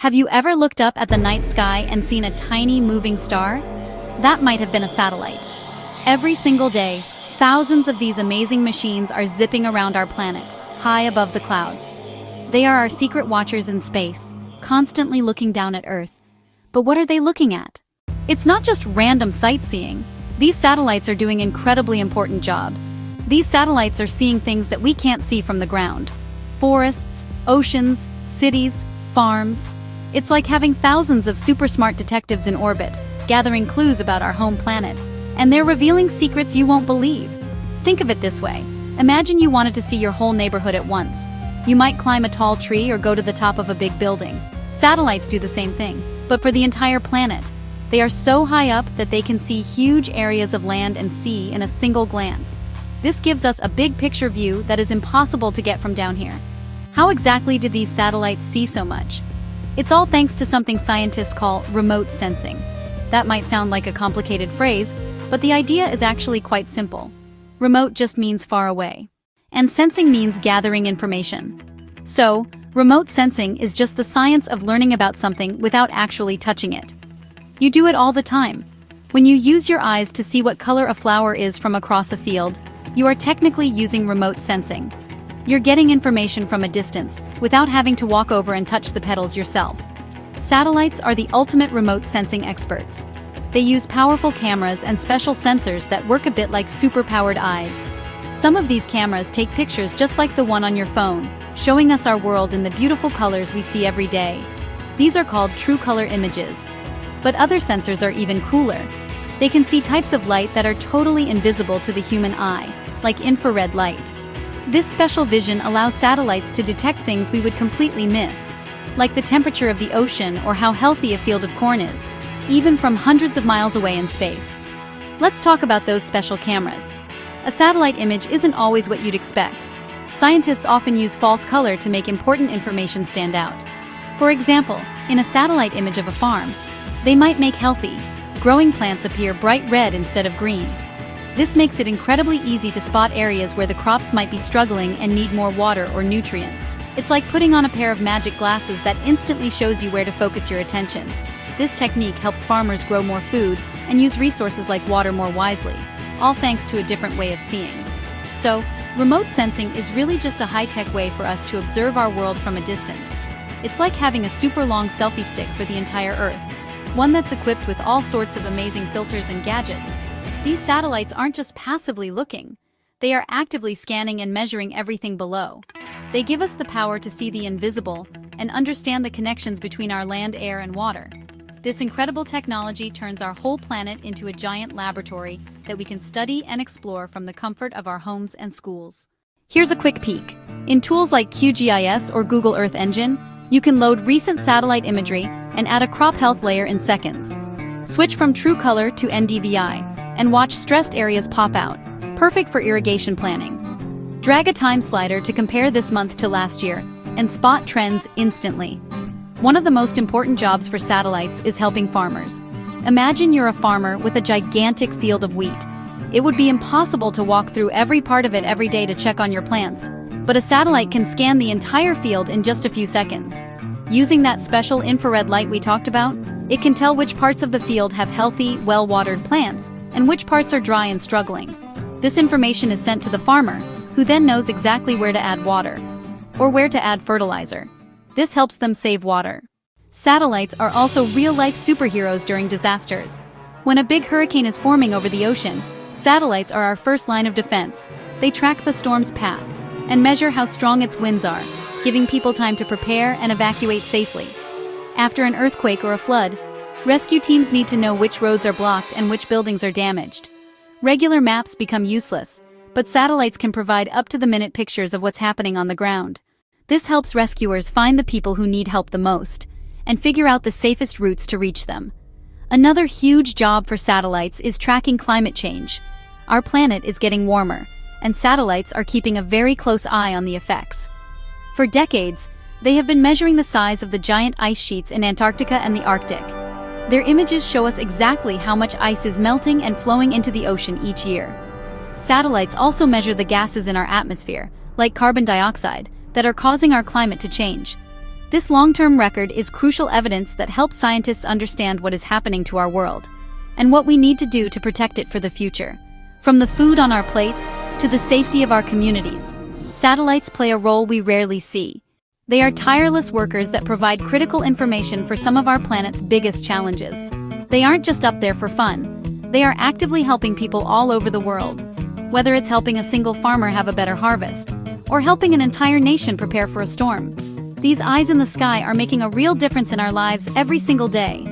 Have you ever looked up at the night sky and seen a tiny moving star? That might have been a satellite. Every single day, thousands of these amazing machines are zipping around our planet, high above the clouds. They are our secret watchers in space, constantly looking down at Earth. But what are they looking at? It's not just random sightseeing. These satellites are doing incredibly important jobs. These satellites are seeing things that we can't see from the ground. Forests, oceans, cities, farms. It's like having thousands of super smart detectives in orbit, gathering clues about our home planet. And they're revealing secrets you won't believe. Think of it this way. Imagine you wanted to see your whole neighborhood at once. You might climb a tall tree or go to the top of a big building. Satellites do the same thing, but for the entire planet. They are so high up that they can see huge areas of land and sea in a single glance. This gives us a big picture view that is impossible to get from down here. How exactly did these satellites see so much? It's all thanks to something scientists call remote sensing. That might sound like a complicated phrase, but the idea is actually quite simple. Remote just means far away. And sensing means gathering information. So, remote sensing is just the science of learning about something without actually touching it. You do it all the time. When you use your eyes to see what color a flower is from across a field, you are technically using remote sensing. You're getting information from a distance, without having to walk over and touch the petals yourself. Satellites are the ultimate remote sensing experts. They use powerful cameras and special sensors that work a bit like super-powered eyes. Some of these cameras take pictures just like the one on your phone, showing us our world in the beautiful colors we see every day. These are called true color images. But other sensors are even cooler. They can see types of light that are totally invisible to the human eye, like infrared light. This special vision allows satellites to detect things we would completely miss, like the temperature of the ocean or how healthy a field of corn is, even from hundreds of miles away in space. Let's talk about those special cameras. A satellite image isn't always what you'd expect. Scientists often use false color to make important information stand out. For example, in a satellite image of a farm, they might make healthy, growing plants appear bright red instead of green. This makes it incredibly easy to spot areas where the crops might be struggling and need more water or nutrients. It's like putting on a pair of magic glasses that instantly shows you where to focus your attention. This technique helps farmers grow more food and use resources like water more wisely, all thanks to a different way of seeing. So, remote sensing is really just a high-tech way for us to observe our world from a distance. It's like having a super long selfie stick for the entire Earth, one that's equipped with all sorts of amazing filters and gadgets. These satellites aren't just passively looking. They are actively scanning and measuring everything below. They give us the power to see the invisible and understand the connections between our land, air, and water. This incredible technology turns our whole planet into a giant laboratory that we can study and explore from the comfort of our homes and schools. Here's a quick peek. In tools like QGIS or Google Earth Engine, you can load recent satellite imagery and add a crop health layer in seconds. Switch from true color to NDVI and watch stressed areas pop out, perfect for irrigation planning. Drag a time slider to compare this month to last year and spot trends instantly. One of the most important jobs for satellites is helping farmers. Imagine you're a farmer with a gigantic field of wheat. It would be impossible to walk through every part of it every day to check on your plants, but a satellite can scan the entire field in just a few seconds. Using that special infrared light we talked about, it can tell which parts of the field have healthy, well-watered plants, and which parts are dry and struggling. This information is sent to the farmer, who then knows exactly where to add water, or where to add fertilizer. This helps them save water. Satellites are also real-life superheroes during disasters. When a big hurricane is forming over the ocean, satellites are our first line of defense. They track the storm's path and measure how strong its winds are, giving people time to prepare and evacuate safely. After an earthquake or a flood, rescue teams need to know which roads are blocked and which buildings are damaged. Regular maps become useless, but satellites can provide up-to-the-minute pictures of what's happening on the ground. This helps rescuers find the people who need help the most and figure out the safest routes to reach them. Another huge job for satellites is tracking climate change. Our planet is getting warmer, and satellites are keeping a very close eye on the effects. For decades, they have been measuring the size of the giant ice sheets in Antarctica and the Arctic. Their images show us exactly how much ice is melting and flowing into the ocean each year. Satellites also measure the gases in our atmosphere, like carbon dioxide, that are causing our climate to change. This long-term record is crucial evidence that helps scientists understand what is happening to our world and what we need to do to protect it for the future. From the food on our plates to the safety of our communities, satellites play a role we rarely see. They are tireless workers that provide critical information for some of our planet's biggest challenges. They aren't just up there for fun. They are actively helping people all over the world, whether it's helping a single farmer have a better harvest or helping an entire nation prepare for a storm. These eyes in the sky are making a real difference in our lives every single day.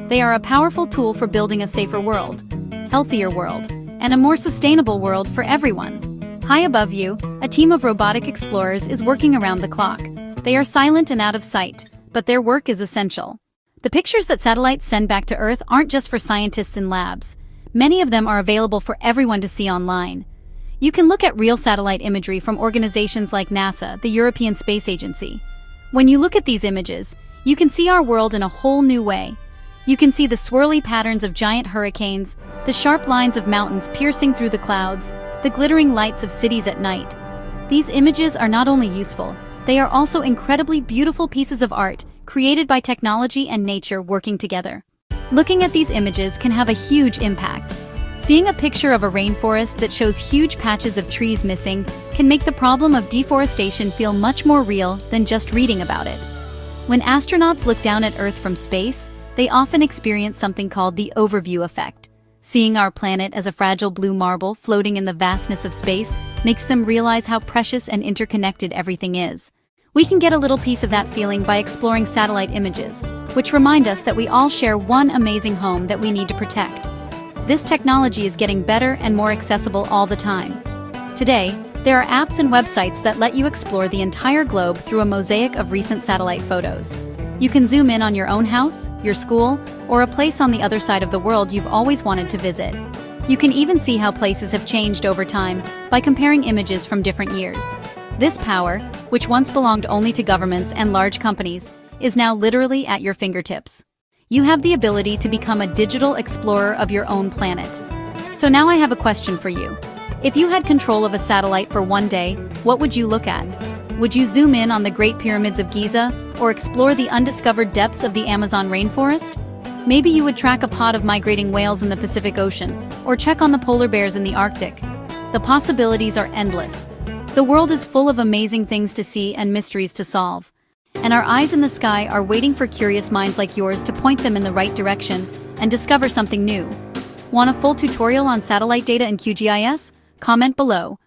They are a powerful tool for building a safer world, healthier world, and a more sustainable world for everyone. High above you, a team of robotic explorers is working around the clock. They are silent and out of sight, but their work is essential. The pictures that satellites send back to Earth aren't just for scientists in labs. Many of them are available for everyone to see online. You can look at real satellite imagery from organizations like NASA, the European Space Agency. When you look at these images, you can see our world in a whole new way. You can see the swirly patterns of giant hurricanes, the sharp lines of mountains piercing through the clouds, the glittering lights of cities at night. These images are not only useful, they are also incredibly beautiful pieces of art created by technology and nature working together. Looking at these images can have a huge impact. Seeing a picture of a rainforest that shows huge patches of trees missing can make the problem of deforestation feel much more real than just reading about it. When astronauts look down at Earth from space, they often experience something called the overview effect. Seeing our planet as a fragile blue marble floating in the vastness of space makes them realize how precious and interconnected everything is. We can get a little piece of that feeling by exploring satellite images, which remind us that we all share one amazing home that we need to protect. This technology is getting better and more accessible all the time. Today, there are apps and websites that let you explore the entire globe through a mosaic of recent satellite photos. You can zoom in on your own house, your school, or a place on the other side of the world you've always wanted to visit. You can even see how places have changed over time by comparing images from different years. This power, which once belonged only to governments and large companies, is now literally at your fingertips. You have the ability to become a digital explorer of your own planet. So now I have a question for you. If you had control of a satellite for one day, what would you look at? Would you zoom in on the Great Pyramids of Giza or explore the undiscovered depths of the Amazon rainforest? Maybe you would track a pod of migrating whales in the Pacific Ocean or check on the polar bears in the Arctic. The possibilities are endless. The world is full of amazing things to see and mysteries to solve. And our eyes in the sky are waiting for curious minds like yours to point them in the right direction and discover something new. Want a full tutorial on satellite data in QGIS? Comment below.